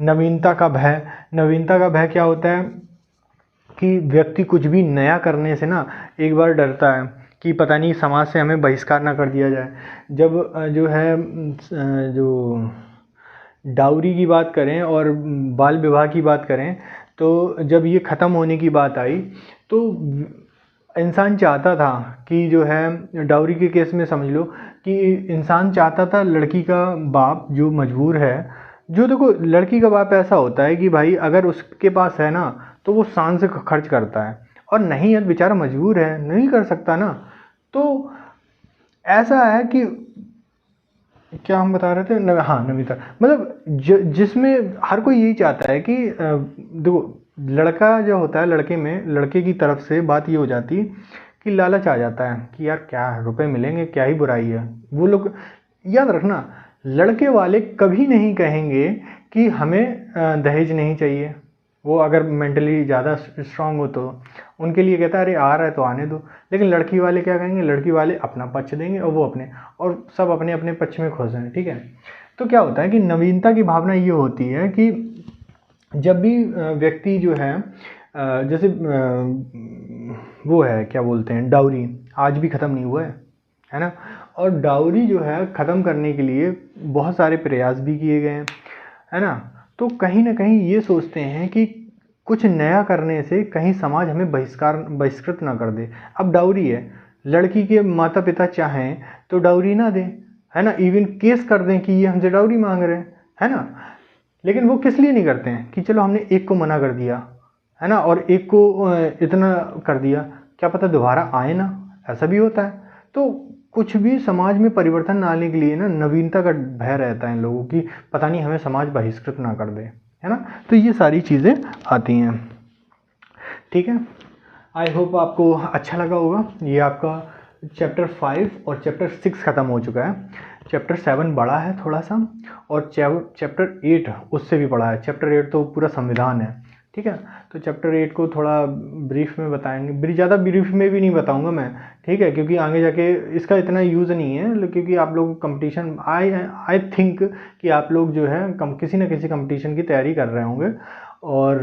नवीनता का भय क्या होता है कि व्यक्ति कुछ भी नया करने से ना एक बार डरता है कि पता नहीं समाज से हमें बहिष्कार ना कर दिया जाए। जब जो है जो डाउरी की बात करें और बाल विवाह की बात करें, तो जब ये ख़त्म होने की बात आई तो इंसान चाहता था कि जो है डाउरी के केस में समझ लो कि इंसान चाहता था लड़की का बाप जो मजबूर है, जो देखो लड़की का बाप ऐसा होता है कि भाई अगर उसके पास है ना तो वो शान से खर्च करता है, और नहीं है बेचारा मजबूर है नहीं कर सकता ना। तो ऐसा है कि क्या हम बता रहे थे नवीनता, मतलब जिसमें हर कोई यही चाहता है कि देखो लड़का जो होता है, लड़के की तरफ से बात ये हो जाती है कि लालच आ जाता है कि यार क्या रुपए मिलेंगे, क्या ही बुराई है। वो लोग याद रखना, लड़के वाले कभी नहीं कहेंगे कि हमें दहेज नहीं चाहिए। वो अगर मेंटली ज़्यादा स्ट्रांग हो तो उनके लिए कहता है अरे आ रहा है तो आने दो। लेकिन लड़की वाले क्या कहेंगे, लड़की वाले अपना पक्ष देंगे और वो अपने, और सब अपने अपने पक्ष में खुश हैं। ठीक है, तो क्या होता है कि नवीनता की भावना ये होती है कि जब भी व्यक्ति जो है जैसे वो है क्या बोलते हैं डाउरी, आज भी ख़त्म नहीं हुआ है ना। और डाउरी जो है ख़त्म करने के लिए बहुत सारे प्रयास भी किए गए हैं, है ना। तो कहीं ना कहीं ये सोचते हैं कि कुछ नया करने से कहीं समाज हमें बहिष्कृत ना कर दे। अब डाउरी है, लड़की के माता पिता चाहें तो डाउरी ना दें, है ना, इवन केस कर दें कि ये हमसे डाउरी मांग रहे हैं, है ना। लेकिन वो किस लिए नहीं करते हैं कि चलो हमने एक को मना कर दिया, है ना, और एक को इतना कर दिया, क्या पता दोबारा आए ना, ऐसा भी होता है। तो कुछ भी समाज में परिवर्तन लाने के लिए ना नवीनता का भय रहता है इन लोगों की, पता नहीं हमें समाज बहिष्कृत ना कर दे, है ना। तो ये सारी चीज़ें आती हैं। ठीक है, आई होप आपको अच्छा लगा होगा। ये आपका चैप्टर 5 और चैप्टर 6 ख़त्म हो चुका है। चैप्टर 7 बड़ा है थोड़ा सा, और चैप्टर 8 उससे भी बड़ा है। चैप्टर 8 तो पूरा संविधान है। ठीक है, तो चैप्टर 8 को थोड़ा ब्रीफ में बताएंगे, ज़्यादा ब्रीफ में भी नहीं बताऊंगा मैं, ठीक है, क्योंकि आगे जाके इसका इतना यूज़ नहीं है, क्योंकि आप लोग कंपटीशन आई थिंक कि आप लोग जो है किसी न किसी कंपटीशन की तैयारी कर रहे होंगे, और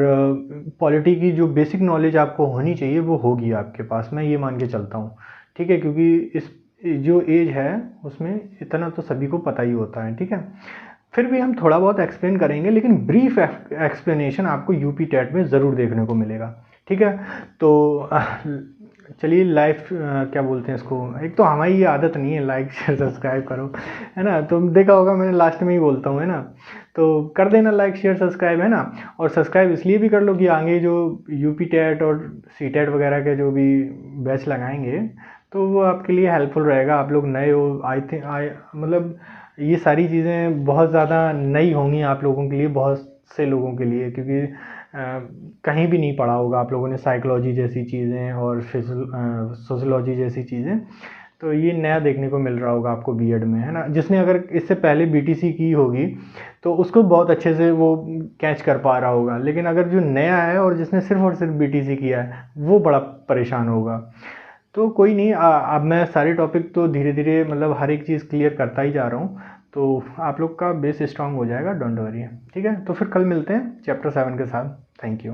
पॉलिटी की जो बेसिक नॉलेज आपको होनी चाहिए वो होगी आपके पास, मैं ये मान के चलता हूँ। ठीक है, क्योंकि इस जो एज है उसमें इतना तो सभी को पता ही होता है। ठीक है, फिर भी हम थोड़ा बहुत एक्सप्लेन करेंगे, लेकिन ब्रीफ एक्सप्लेनेशन आपको यूपी टेट में ज़रूर देखने को मिलेगा। ठीक है, तो चलिए लाइफ क्या बोलते हैं इसको, एक तो हमारी ये आदत नहीं है लाइक शेयर सब्सक्राइब करो, है ना, तो देखा होगा मैंने लास्ट में ही बोलता हूँ, है ना, तो कर देना लाइक शेयर सब्सक्राइब, है ना। और सब्सक्राइब इसलिए भी कर लो कि आगे जो यूपी टेट और सी टेट वगैरह के जो भी बैच लगाएंगे तो वो आपके लिए हेल्पफुल रहेगा। आप लोग नए हो, आई थिंक मतलब ये सारी चीज़ें बहुत ज़्यादा नई होंगी आप लोगों के लिए, बहुत से लोगों के लिए, क्योंकि कहीं भी नहीं पढ़ा होगा आप लोगों ने साइकोलॉजी जैसी चीज़ें और सोशोलॉजी जैसी चीज़ें, तो ये नया देखने को मिल रहा होगा आपको बीएड में, है ना। जिसने अगर इससे पहले बीटीसी की होगी तो उसको बहुत अच्छे से वो कैच कर पा रहा होगा, लेकिन अगर जो नया है और जिसने सिर्फ और सिर्फ बीटीसी किया है वो बड़ा परेशान होगा। तो कोई नहीं, अब मैं सारे टॉपिक तो धीरे धीरे मतलब हर एक चीज़ क्लियर करता ही जा रहा हूँ, तो आप लोग का बेस स्ट्रांग हो जाएगा, डोंट वरी। ठीक है, तो फिर कल मिलते हैं चैप्टर 7 के साथ। Thank you.